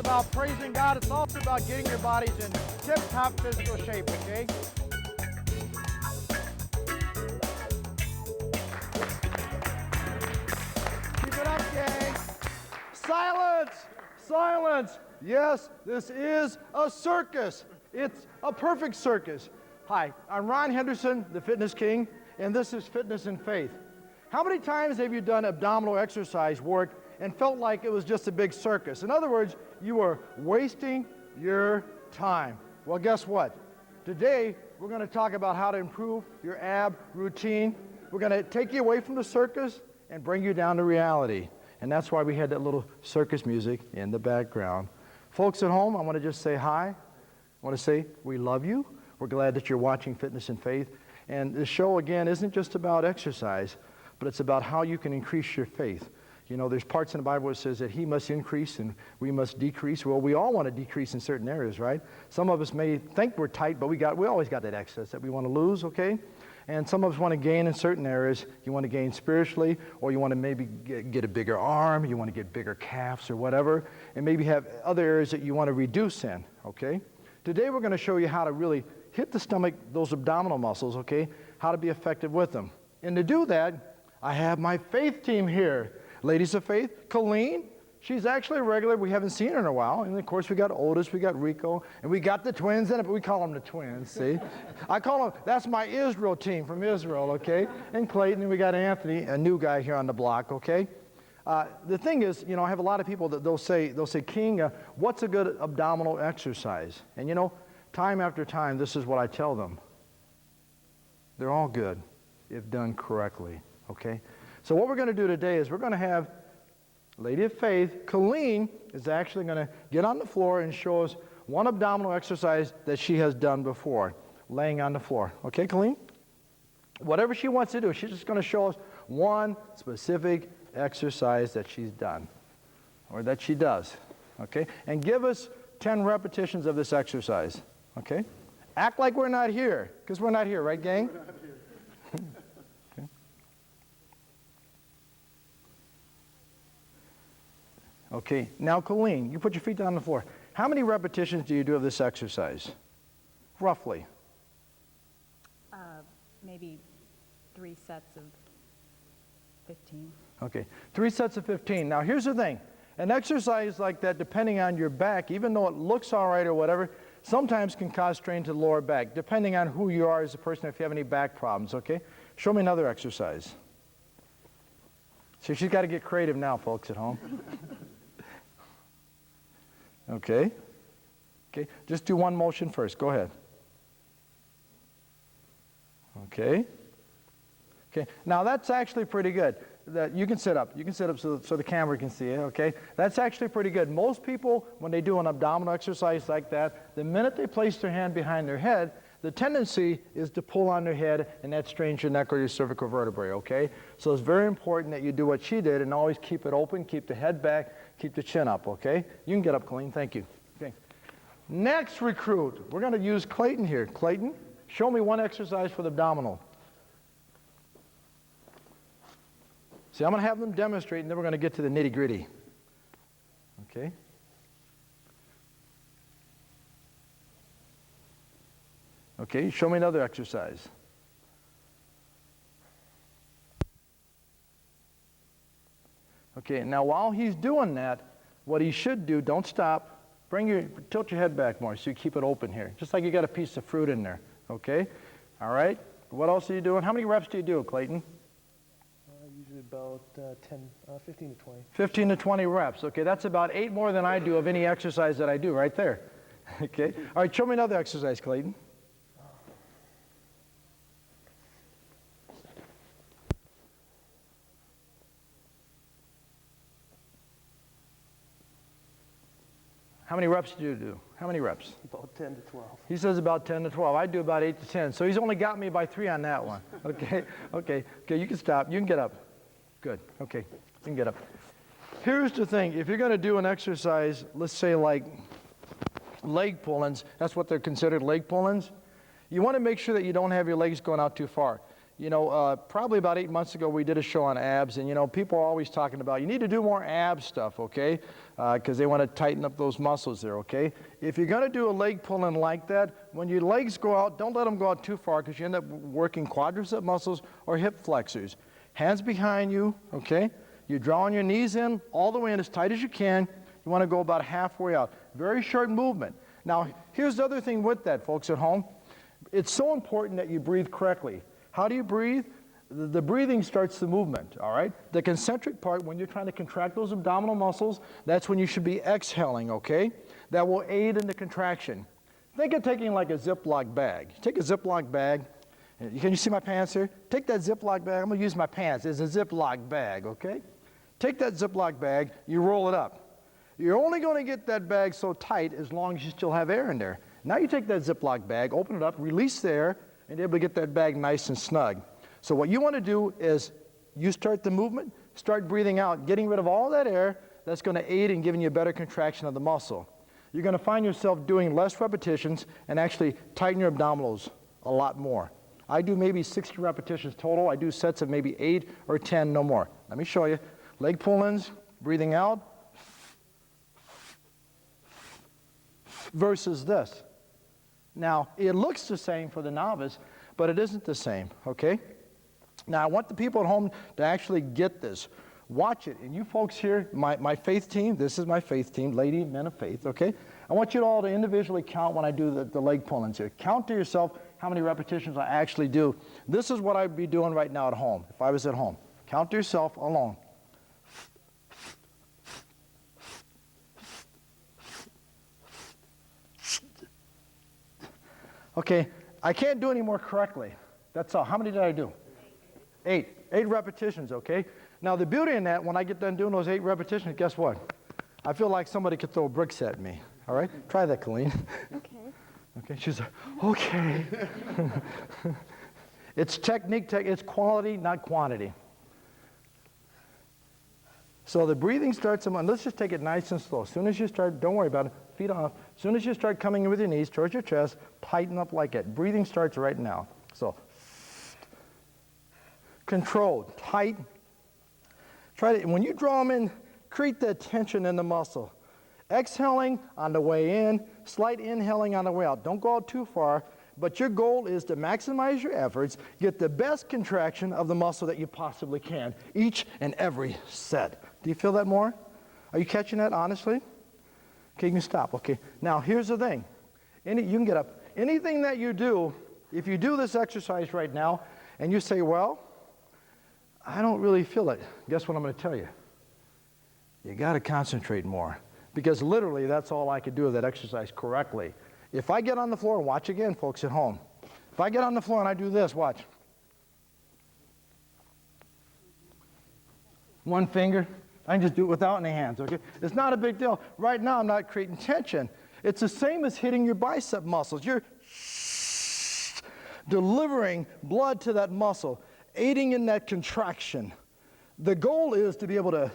about praising God. It's also about getting your bodies in tip-top physical shape, okay? Keep it up, gang. Silence! Silence! Yes, this is a circus. It's a perfect circus. Hi, I'm Ron Henderson, the Fitness King, and this is Fitness and Faith. How many times have you done abdominal exercise work and felt like it was just a big circus? In other words, you were wasting your time. Well, guess what? Today, we're going to talk about how to improve your ab routine. We're going to take you away from the circus and bring you down to reality. And that's why we had that little circus music in the background. Folks at home, I want to just say hi. I want to say we love you. We're glad that you're watching Fitness and Faith. And this show, again, isn't just about exercise, but it's about how you can increase your faith. You know, there's parts in the Bible where it says that he must increase and we must decrease. Well, we all want to decrease in certain areas, right? Some of us may think we're tight, but we always got that excess that we want to lose, okay? And some of us want to gain in certain areas. You want to gain spiritually, or you want to maybe get a bigger arm, you want to get bigger calves or whatever, and maybe have other areas that you want to reduce in, okay? Today we're going to show you how to really hit the stomach, those abdominal muscles, okay? How to be effective with them. And to do that, I have my faith team here. Ladies of Faith, Colleen, she's actually a regular. We haven't seen her in a while. And of course, we got Otis, we got Rico, and we got the twins in it, but we call them the twins, see? I call them, that's my Israel team from Israel, okay? And Clayton, and we got Anthony, a new guy here on the block, okay? The thing is, you know, I have a lot of people that they'll say, King, what's a good abdominal exercise? And you know, time after time, this is what I tell them. They're all good if done correctly, okay? So what we're going to do today is we're going to have Lady of Faith, Colleen, is actually going to get on the floor and show us one abdominal exercise that she has done before, laying on the floor. Okay, Colleen? Whatever she wants to do, she's just going to show us one specific exercise that she's done, or that she does, okay? And give us 10 repetitions of this exercise, okay? Act like we're not here, because we're not here, right, gang? We're not here. Okay, now Colleen, you put your feet down on the floor. How many repetitions do you do of this exercise? Roughly. Maybe 3 sets of 15. Okay, 3 sets of 15. Now here's the thing. An exercise like that, depending on your back, even though it looks all right or whatever, sometimes can cause strain to the lower back, depending on who you are as a person, if you have any back problems, okay? Show me another exercise. So she's got to get creative now, folks at home. Okay. Okay. Just do one motion first. Go ahead. Okay. Okay. Now that's actually pretty good. That you can sit up. You can sit up so the camera can see it. Okay. That's actually pretty good. Most people, when they do an abdominal exercise like that, the minute they place their hand behind their head, the tendency is to pull on their head, and that strains your neck or your cervical vertebrae. Okay. So it's very important that you do what she did and always keep it open, keep the head back. Keep the chin up, okay? You can get up, Colleen. Thank you. Okay. Next recruit, we're going to use Clayton here. Clayton, show me one exercise for the abdominal. See, I'm going to have them demonstrate, and then we're going to get to the nitty-gritty. Okay? Okay, show me another exercise. Okay, now while he's doing that, what he should do, don't stop, tilt your head back more so you keep it open here, just like you got a piece of fruit in there, okay? All right, what else are you doing? How many reps do you do, Clayton? Usually about 15 to 20. 15 to 20 reps, okay, that's about 8 more than I do of any exercise that I do right there, okay? All right, show me another exercise, Clayton. How many reps do you do? How many reps? About 10 to 12. He says about 10 to 12. I do about 8 to 10. So he's only got me by 3 on that one. Okay, okay, okay, you can stop. You can get up. Good, okay, you can get up. Here's the thing. If you're going to do an exercise, let's say like leg pull-ins, that's what they're considered, leg pull-ins. You want to make sure that you don't have your legs going out too far. You know, probably about 8 months ago, we did a show on abs, and you know, people are always talking about, you need to do more ab stuff, okay? Because they want to tighten up those muscles there, okay? If you're going to do a leg pull-in like that, when your legs go out, don't let them go out too far because you end up working quadricep muscles or hip flexors. Hands behind you, okay? You're drawing your knees in all the way in as tight as you can. You want to go about halfway out. Very short movement. Now, here's the other thing with that, folks at home. It's so important that you breathe correctly. How do you breathe? The breathing starts the movement, all right? The concentric part, when you're trying to contract those abdominal muscles, that's when you should be exhaling, okay? That will aid in the contraction. Think of taking like a Ziploc bag. Take a Ziploc bag. Can you see my pants here? Take that Ziploc bag. I'm going to use my pants as a Ziploc bag, okay? Take that Ziploc bag, you roll it up. You're only going to get that bag so tight as long as you still have air in there. Now you take that Ziploc bag, open it up, release the air, and you're able to get that bag nice and snug. So what you want to do is you start the movement, start breathing out, getting rid of all that air. That's going to aid in giving you a better contraction of the muscle. You're going to find yourself doing less repetitions and actually tighten your abdominals a lot more. I do maybe 60 repetitions total. I do sets of maybe 8 or 10, no more. Let me show you. Leg pull-ins, breathing out, versus this. Now, it looks the same for the novice, but it isn't the same, okay? Now, I want the people at home to actually get this. Watch it. And you folks here, my faith team, this is my faith team, lady, men of faith, okay? I want you all to individually count when I do the leg pull-ins here. Count to yourself how many repetitions I actually do. This is what I'd be doing right now at home, if I was at home. Count to yourself alone. Okay, I can't do any more correctly. That's all. How many did I do? 8. 8 repetitions, okay? Now, the beauty in that, when I get done doing those 8 repetitions, guess what? I feel like somebody could throw bricks at me, all right? Try that, Colleen. Okay. Okay, she's like, okay. It's technique, it's quality, not quantity. So the breathing starts, and let's just take it nice and slow. As soon as you start, don't worry about it, feet off. As soon as you start coming in with your knees towards your chest, tighten up like that. Breathing starts right now. So, controlled, tight. Try to, when you draw them in, create the tension in the muscle. Exhaling on the way in, slight inhaling on the way out. Don't go out too far, but your goal is to maximize your efforts, get the best contraction of the muscle that you possibly can, each and every set. Do you feel that more? Are you catching that honestly? Okay, you can stop. Okay, now here's the thing. You can get up. Anything that you do, if you do this exercise right now, and you say, well, I don't really feel it, guess what I'm going to tell you? You got to concentrate more. Because literally, that's all I could do with that exercise correctly. If I get on the floor, and watch again, folks at home. If I get on the floor and I do this, watch. One finger, I can just do it without any hands, okay? It's not a big deal. Right now, I'm not creating tension. It's the same as hitting your bicep muscles. You're delivering blood to that muscle, aiding in that contraction. The goal is to be able to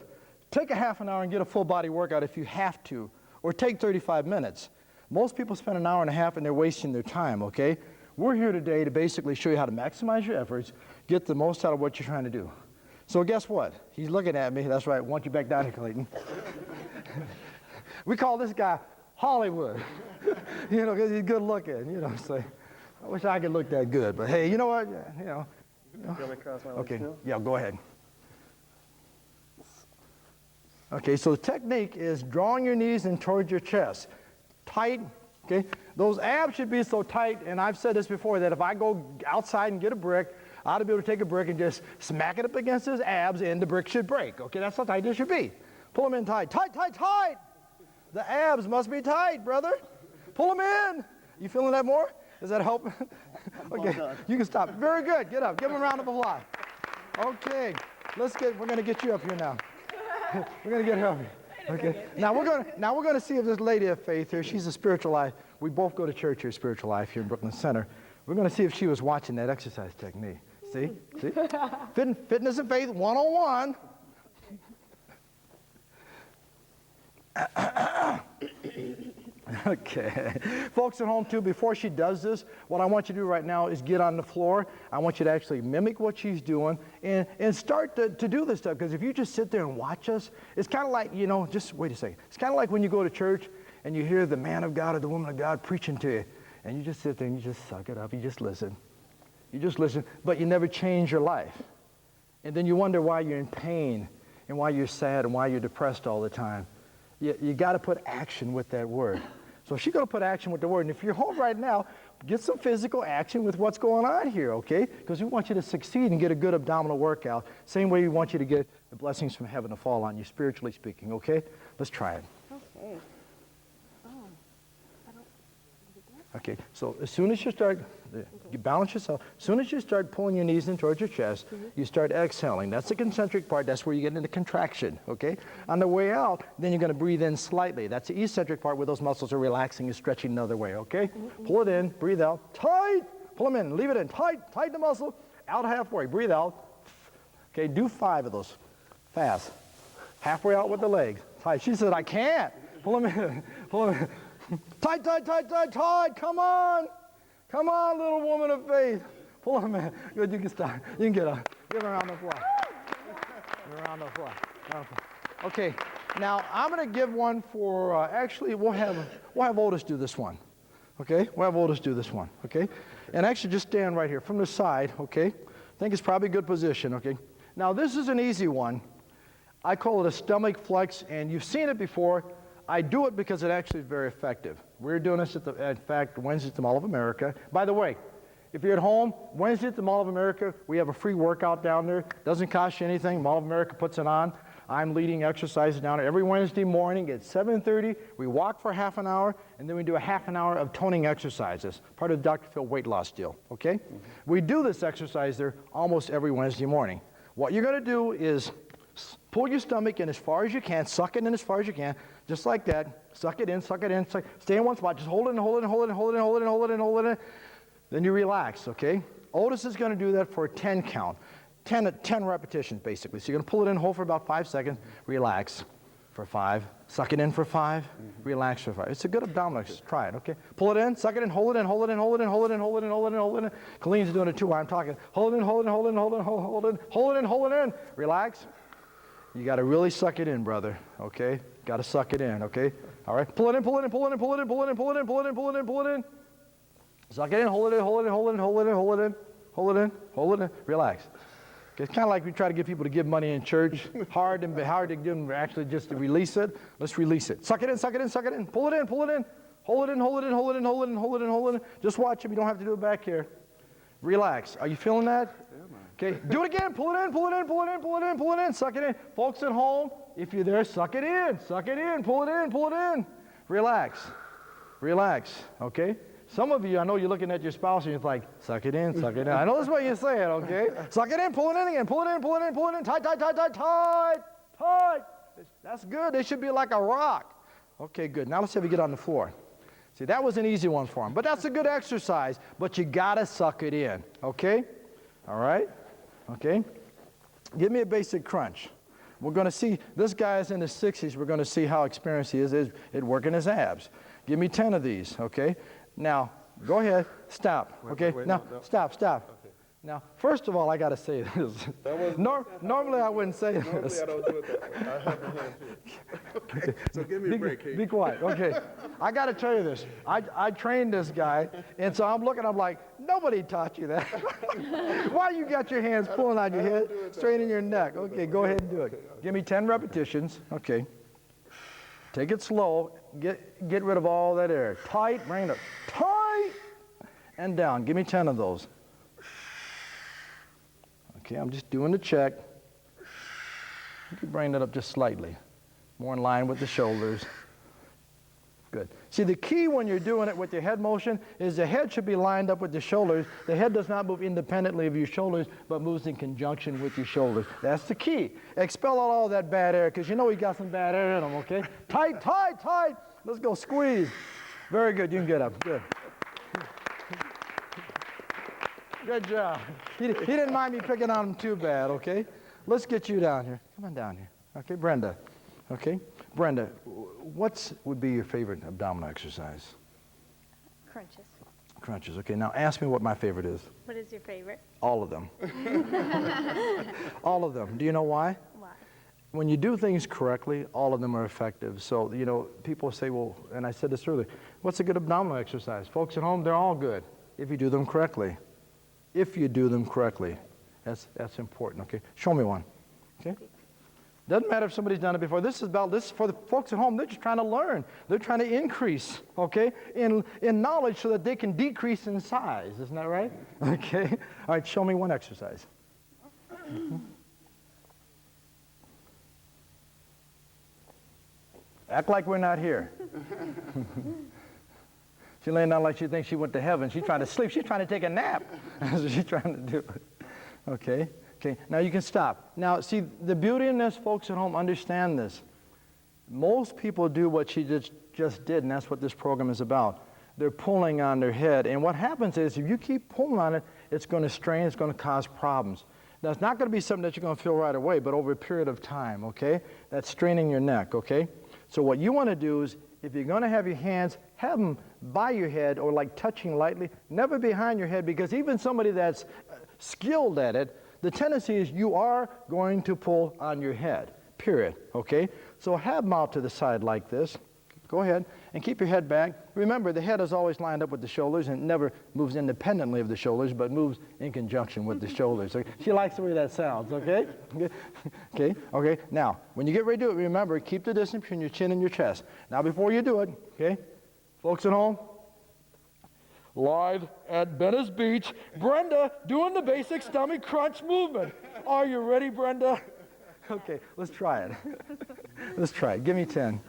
take a half an hour and get a full body workout if you have to, or take 35 minutes. Most people spend an hour and a half and they're wasting their time, okay? We're here today to basically show you how to maximize your efforts, get the most out of what you're trying to do. So guess what? He's looking at me. That's right. I want you back down here, Clayton. We call this guy Hollywood, you know, because he's good looking, you know. So I wish I could look that good, but hey, you know what? You know. You want me to cross my legs Okay, too? yeah, go ahead. Okay, so the technique is drawing your knees in towards your chest. Tight, okay? Those abs should be so tight, and I've said this before, that if I go outside and get a brick, I ought to be able to take a brick and just smack it up against his abs, and the brick should break. Okay, that's how tight it should be. Pull them in tight. Tight, tight, tight! The abs must be tight, brother. Pull them in. You feeling that more? Does that help? Okay, you can stop. Very good. Get up. Give him a round of applause. Okay, we're going to get you up here now. We're going to get her up here. Okay. Now we're going to see if this lady of faith here, she's a Spiritual Life. We both go to church here, Spiritual Life, here in Brooklyn Center. We're going to see if she was watching that exercise technique. See? Fitness and faith 101. Okay. Folks at home, too, before she does this, what I want you to do right now is get on the floor. I want you to actually mimic what she's doing and start to do this stuff. Because if you just sit there and watch us, it's kind of like, just wait a second. It's kind of like when you go to church and you hear the man of God or the woman of God preaching to you. And you just sit there and you just suck it up. You just listen. You just listen, but you never change your life. And then you wonder why you're in pain and why you're sad and why you're depressed all the time. You got to put action with that word. So she's going to put action with the word. And if you're home right now, get some physical action with what's going on here, okay? Because we want you to succeed and get a good abdominal workout. Same way we want you to get the blessings from heaven to fall on you, spiritually speaking, okay? Let's try it. Okay. Okay, so as soon as you start, you balance yourself. As soon as you start pulling your knees in towards your chest, you start exhaling. That's the concentric part. That's where you get into contraction, okay? On the way out, then you're going to breathe in slightly. That's the eccentric part where those muscles are relaxing and stretching another way, okay? Pull it in, breathe out, tight. Pull them in, leave it in, tight the muscle, out halfway, breathe out. Okay, do 5 of those, fast. Halfway out with the legs, tight. She said, I can't. Pull them in, pull them in. Tight, come on, little woman of faith. Pull them in. Good, you can start. You can get up. Give her a round of applause. Give her a round of applause. Okay, now I'm going to give one for, actually, we'll have Otis do this one. Okay, we'll have Otis do this one. Okay, and actually just stand right here from the side. Okay, I think it's probably a good position. Okay, now this is an easy one. I call it a stomach flex, and you've seen it before. I do it because it actually is very effective. We're doing this in fact, Wednesday at the Mall of America. By the way, if you're at home, Wednesday at the Mall of America, we have a free workout down there. Doesn't cost you anything. Mall of America puts it on. I'm leading exercises down there every Wednesday morning at 7:30. We walk for half an hour, and then we do a half an hour of toning exercises, part of the Dr. Phil weight loss deal, okay? We do this exercise there almost every Wednesday morning. What you're going to do is pull your stomach in as far as you can, suck it in as far as you can, just like that. Suck it in, stay in one spot, just hold it. Then you relax, okay? Otis is going to do that for a 10 count, 10 repetitions basically. So you're going to pull it in, hold for about 5 seconds, relax for 5, suck it in for 5, relax for 5. It's a good abdominal exercise. Try it, okay? Pull it in, suck it in, hold it in. Colleen's doing it too while I'm talking. Hold it in, relax. You got to really suck it in, brother, okay? Got to suck it in, okay? All right? Pull it in. Suck it in, hold it in, relax. Okay, it's kind of like we try to get people to give money in church. hard to get them actually just to release it. Let's release it. Suck it in. Pull it in. Hold it in. Just watch it. You don't have to do it back here. Relax. Are you feeling that? Okay, do it again. Pull it in. Suck it in. Folks at home, if you're there, suck it in. Pull it in. Relax. Okay? Some of you, I know you're looking at your spouse and you're like, suck it in. I know that's what you're saying, okay? Suck it in, pull it in again. Pull it in. Tight. That's good. They should be like a rock. Okay, good. Now let's have you get on the floor. See, that was an easy one for him. But that's a good exercise. But you got to suck it in, okay? All right? Okay? Give me a basic crunch. We're going to see, this guy's in his 60s. We're going to see how experienced he is at working his abs. Give me 10 of these, okay? Now, go ahead. Stop, okay? Now, stop. Okay. Now, first of all, I got to say this. Normally, I wouldn't say this. Normally, I don't do it that way. I have my hand here. Okay. So give me a break, Kate. Be quiet, okay. I got to tell you this. I trained this guy, and so I'm like, nobody taught you that. Why you got your hands pulling on your head, straightening your neck? Okay, go ahead and do it. Give me 10 repetitions, okay. Take it slow. Get rid of all that air. Tight, bring it up. Tight, and down. Give me 10 of those. Okay, I'm just doing the check. You can bring that up just slightly. More in line with the shoulders. Good. See, the key when you're doing it with your head motion is the head should be lined up with the shoulders. The head does not move independently of your shoulders, but moves in conjunction with your shoulders. That's the key. Expel out all that bad air, because you know you got some bad air in them, okay? Tight. Let's go, squeeze. Very good, you can get up, good. Good job. He didn't mind me picking on him too bad, okay? Let's get you down here. Come on down here. Okay, Brenda. Okay. Brenda, what would be your favorite abdominal exercise? Crunches. Crunches. Okay, now ask me what my favorite is. What is your favorite? All of them. All of them. Do you know why? Why? When you do things correctly, all of them are effective. So, you know, people say, well, and I said this earlier, what's a good abdominal exercise? Folks at home, they're all good if you do them correctly. If you do them correctly. That's important, okay? Show me one, okay? Doesn't matter if somebody's done it before. This is for the folks at home. They're just trying to learn. They're trying to increase, okay, in knowledge so that they can decrease in size. Isn't that right? Okay. All right, show me one exercise. Mm-hmm. Act like we're not here. She's laying down like she thinks she went to heaven. She's trying to sleep. She's trying to take a nap. That's what she's trying to do. Okay. Okay, now you can stop. Now, see, the beauty in this, folks at home, understand this. Most people do what she just did, and that's what this program is about. They're pulling on their head, and what happens is if you keep pulling on it, it's going to strain, it's going to cause problems. Now, it's not going to be something that you're going to feel right away, but over a period of time, okay? That's straining your neck, okay? So what you want to do is, if you're going to have your hands, have them by your head or like touching lightly, never behind your head, because even somebody that's skilled at it, the tendency is you are going to pull on your head, period, okay? So have them out to the side like this. Go ahead and keep your head back. Remember, the head is always lined up with the shoulders and never moves independently of the shoulders, but moves in conjunction with the shoulders. Okay? She likes the way that sounds, okay? Okay. Now, when you get ready to do it, remember, keep the distance between your chin and your chest. Now, before you do it, okay, folks at home, live at Venice Beach, Brenda doing the basic stomach crunch movement. Are you ready, Brenda? Okay, let's try it. Let's try it. Give me 10.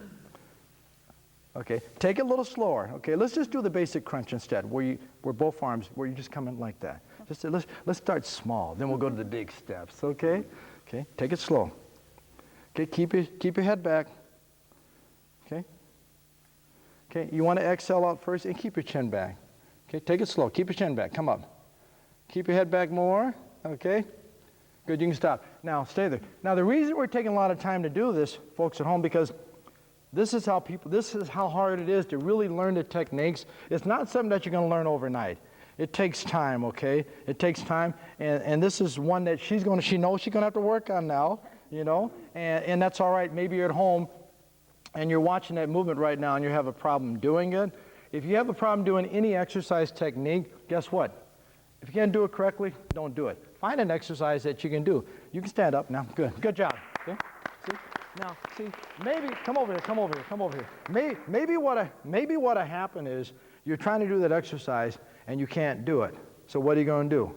Okay, take it a little slower. Okay, let's just do the basic crunch instead, where both arms, where you just come in like that. Just let's start small, then we'll go to the big steps. Okay, okay, take it slow. Okay, keep your head back. Okay, okay, you want to exhale out first and keep your chin back. Okay, take it slow. Keep your chin back. Come up. Keep your head back more. Okay? Good, you can stop. Now, stay there. Now, the reason we're taking a lot of time to do this, folks at home, because this is how hard it is to really learn the techniques. It's not something that you're going to learn overnight. It takes time, okay? It takes time, and this is one that she knows she's going to have to work on now, you know, and that's all right. Maybe you're at home, and you're watching that movement right now, and you have a problem doing it. If you have a problem doing any exercise technique, guess what? If you can't do it correctly, don't do it. Find an exercise that you can do. You can stand up now. Good job. Okay? See? Now, see, maybe, come over here. Maybe what happened is you're trying to do that exercise and you can't do it. So what are you going to do?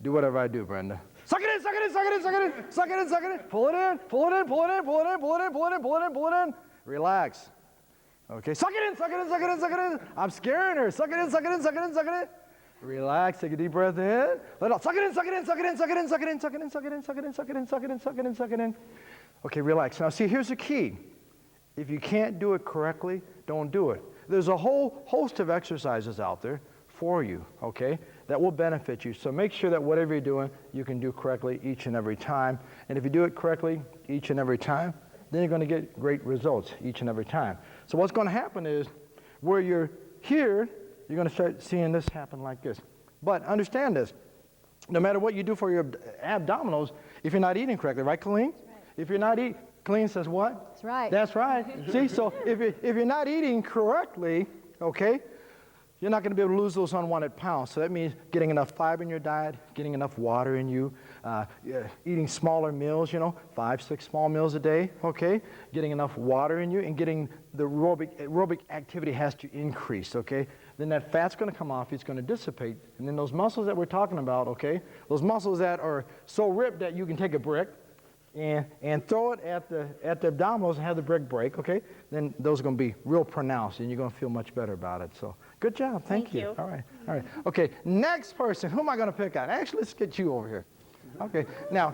Do whatever I do, Brenda. Suck it in, suck it in, suck it in, suck it in, suck it in, suck it in. Pull it in, pull it in, pull it in, pull it in, pull it in, pull it in, pull it in, pull it in. Relax. Okay, suck it in, suck it in, suck it in, suck it in. I'm scaring her. Suck it in, suck it in, suck it in, suck it in. Relax, take a deep breath in. Let it out. Suck it in, suck it in, suck it in, suck it in, suck it in, suck it in, suck it in, suck it in, suck it in, suck it in, suck it in, suck it in. Okay, relax. Now see, here's the key. If you can't do it correctly, don't do it. There's a whole host of exercises out there for you, okay, that will benefit you. So make sure that whatever you're doing, you can do correctly each and every time. And if you do it correctly each and every time, then you're going to get great results each and every time. So what's going to happen is, where you're here, you're going to start seeing this happen like this. But understand this, no matter what you do for your abdominals, if you're not eating correctly, right, Colleen? Right. If you're not eating, Colleen says what? That's right. That's right. See, so if you're not eating correctly, okay, you're not going to be able to lose those unwanted pounds. So that means getting enough fiber in your diet, getting enough water in you, eating smaller meals, 5, 6 small meals a day, okay? Getting enough water in you, and getting the aerobic activity has to increase, okay? Then that fat's going to come off, it's going to dissipate. And then those muscles that we're talking about, okay, those muscles that are so ripped that you can take a brick and throw it at the abdominals and have the brick break, okay? Then those are going to be real pronounced, and you're going to feel much better about it. So good job. Thank you. All right. Okay, next person. Who am I going to pick on? Actually, let's get you over here. Okay, now,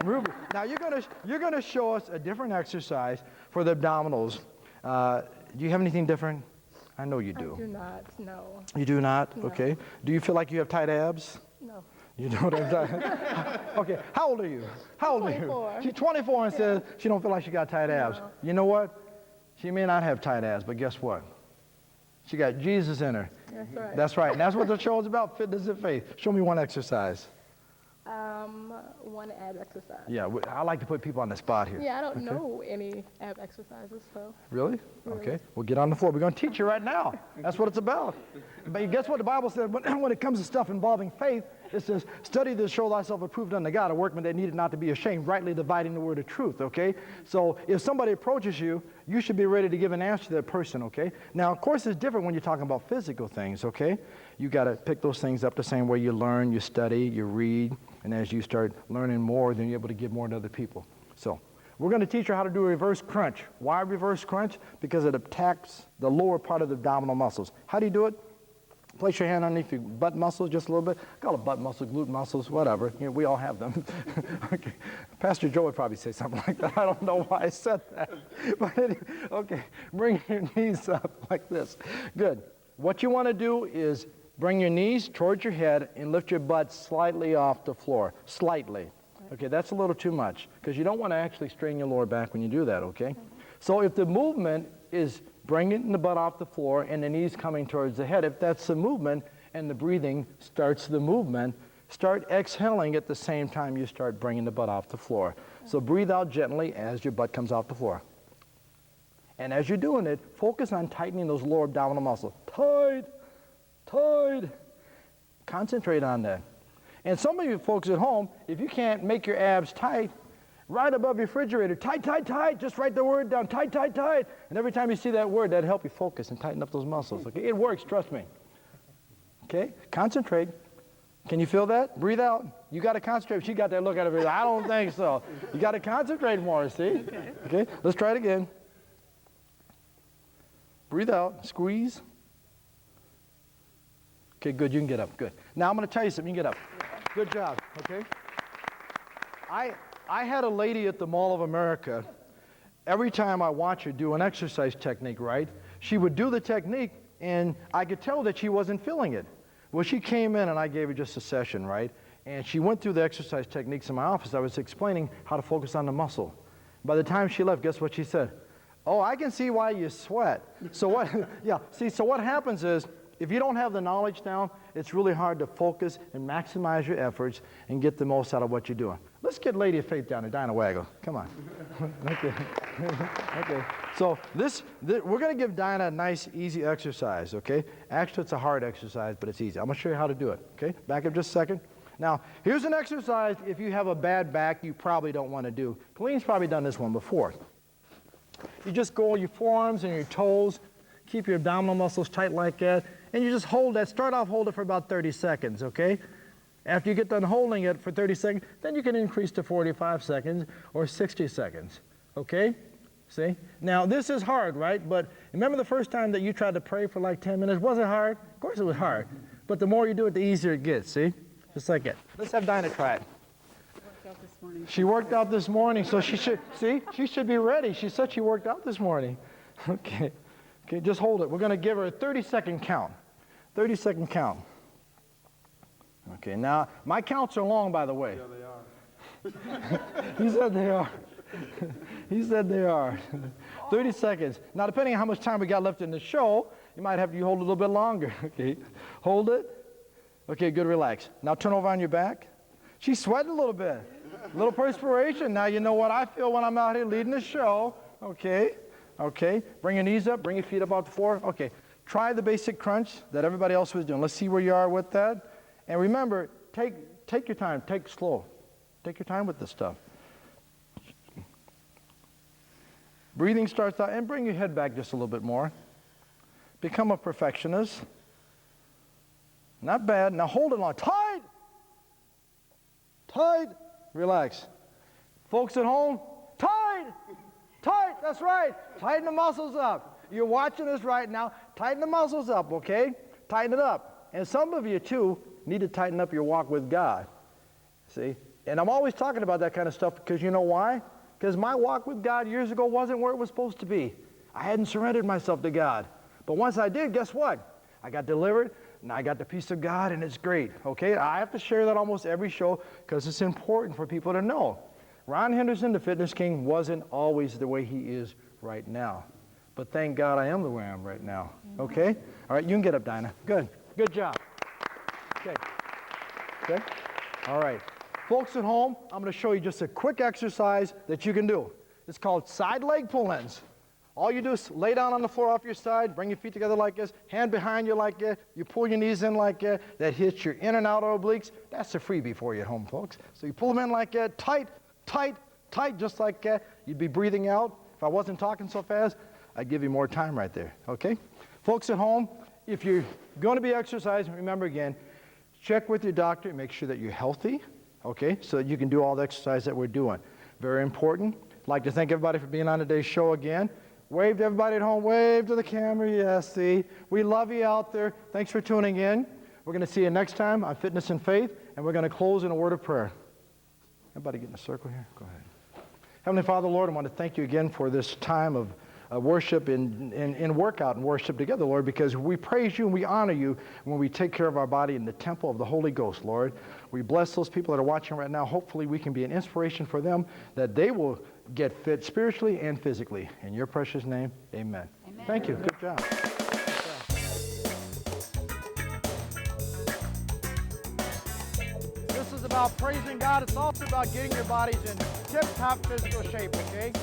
Ruby, now you're going to show us a different exercise for the abdominals. Do you have anything different? I know you do. I do not, no. You do not? No. Okay. Do you feel like you have tight abs? No. You know what I'm saying? Okay, how old are you? How old are you? 24. She's 24 and says she don't feel like she got tight abs. You know what? She may not have tight abs, but guess what? She got Jesus in her. That's right. That's right. And that's what the show is about, fitness and faith. Show me one exercise. One ab exercise. Yeah, I like to put people on the spot here. Yeah, I don't know any ab exercises, so. Really? Okay. Well, get on the floor. We're going to teach you right now. That's what it's about. But guess what the Bible said? When it comes to stuff involving faith, it says, study to show thyself approved unto God, a workman that needed not to be ashamed, rightly dividing the word of truth, okay? So if somebody approaches you, you should be ready to give an answer to that person, okay? Now, of course, it's different when you're talking about physical things, okay? You got to pick those things up the same way you learn, you study, you read, and as you start learning more, then you're able to give more to other people. So we're going to teach you how to do a reverse crunch. Why reverse crunch? Because it attacks the lower part of the abdominal muscles. How do you do it? Place your hand underneath your butt muscles just a little bit. Call it butt muscles, glute muscles, whatever. You know, we all have them. Okay. Pastor Joe would probably say something like that. I don't know why I said that. But anyway, okay, bring your knees up like this. Good. What you want to do is bring your knees towards your head and lift your butt slightly off the floor. Slightly. Okay, that's a little too much because you don't want to actually strain your lower back when you do that, okay? So if the movement is bringing the butt off the floor and the knees coming towards the head, if that's the movement and the breathing starts the movement, start exhaling at the same time you start bringing the butt off the floor. So breathe out gently as your butt comes off the floor. And as you're doing it, focus on tightening those lower abdominal muscles. Tight, tight. Concentrate on that. And some of you folks at home, if you can't make your abs tight, right above your refrigerator, tight, tight, tight, just write the word down, tight, tight, tight. And every time you see that word, that'll help you focus and tighten up those muscles. Okay, it works, trust me. Okay, concentrate. Can you feel that? Breathe out. You got to concentrate. She got that look at her. I don't think so. You got to concentrate more, see? Okay, let's try it again. Breathe out, squeeze. Okay, good, you can get up, good. Now I'm going to tell you something, you can get up. Good job, okay? I had a lady at the Mall of America. Every time I watch her do an exercise technique, right, she would do the technique and I could tell that she wasn't feeling it. Well, she came in and I gave her just a session, right, and she went through the exercise techniques in my office. I was explaining how to focus on the muscle. By the time she left, guess what she said? Oh, I can see why you sweat. So what, yeah, see, so what happens is, if you don't have the knowledge down, it's really hard to focus and maximize your efforts and get the most out of what you're doing. Let's get Lady of Faith down there, Dinah Waggle. Come on. Okay. Okay. So we're going to give Dinah a nice, easy exercise, okay? Actually, it's a hard exercise, but it's easy. I'm going to show you how to do it, okay? Back up just a second. Now, here's an exercise if you have a bad back you probably don't want to do. Colleen's probably done this one before. You just go your forearms and your toes, keep your abdominal muscles tight like that, and you just hold that. Start off, hold it for about 30 seconds, okay? After you get done holding it for 30 seconds, then you can increase to 45 seconds or 60 seconds, okay? See? Now, this is hard, right? But remember the first time that you tried to pray for like 10 minutes? Was it hard? Of course it was hard. But the more you do it, the easier it gets, see? Just like it. Let's have Dinah try it. She worked out this morning, so she should, see? She should be ready. She said she worked out this morning. Okay. Okay, just hold it. We're going to give her a 30-second count. 30-second count. Okay, now, my counts are long, by the way. Yeah, they are. He said they are. He said they are. 30 seconds. Now, depending on how much time we got left in the show, you might have to hold it a little bit longer. Okay, hold it. Okay, good, relax. Now, turn over on your back. She's sweating a little bit. A little perspiration. Now, you know what I feel when I'm out here leading the show. Okay. Okay, bring your knees up, bring your feet up off the floor. Okay, try the basic crunch that everybody else was doing. Let's see where you are with that. And remember, take your time, take it slow. Take your time with this stuff. Breathing starts out, and bring your head back just a little bit more. Become a perfectionist. Not bad. Now hold it on. Tight! Tight! Relax. Folks at home, tight! Tight, that's right. Tighten the muscles up. You're watching this right now. Tighten the muscles up, okay? Tighten it up. And some of you, too, need to tighten up your walk with God. See? And I'm always talking about that kind of stuff because you know why? Because my walk with God years ago wasn't where it was supposed to be. I hadn't surrendered myself to God. But once I did, guess what? I got delivered. and I got the peace of God, and it's great, okay? I have to share that almost every show because it's important for people to know. Ron Henderson, the Fitness King, wasn't always the way he is right now. But thank God I am the way I am right now, okay? All right, you can get up, Dinah. Good. Good job. Okay. Okay? All right. Folks at home, I'm going to show you just a quick exercise that you can do. It's called side leg pull-ins. All you do is lay down on the floor off your side, bring your feet together like this, hand behind you like that, you pull your knees in like that, that hits your in and out obliques. That's a freebie for you at home, folks. So you pull them in like that, tight, tight, tight, just like that. You'd be breathing out. If I wasn't talking so fast, I'd give you more time right there, okay? Folks at home, if you're going to be exercising, remember again, check with your doctor and make sure that you're healthy, okay, so that you can do all the exercise that we're doing. Very important. I'd like to thank everybody for being on today's show again. Wave to everybody at home. Wave to the camera. Yes, see. We love you out there. Thanks for tuning in. We're going to see you next time on Fitness and Faith, and we're going to close in a word of prayer. Everybody get in a circle here? Go ahead. Heavenly Father, Lord, I want to thank you again for this time of worship in workout and worship together, Lord, because we praise you and we honor you when we take care of our body in the temple of the Holy Ghost, Lord. We bless those people that are watching right now. Hopefully we can be an inspiration for them, that they will get fit spiritually and physically. In your precious name, amen. Amen. Thank you. Good job. This is about praising God. It's also about getting your bodies in tip-top physical shape, okay?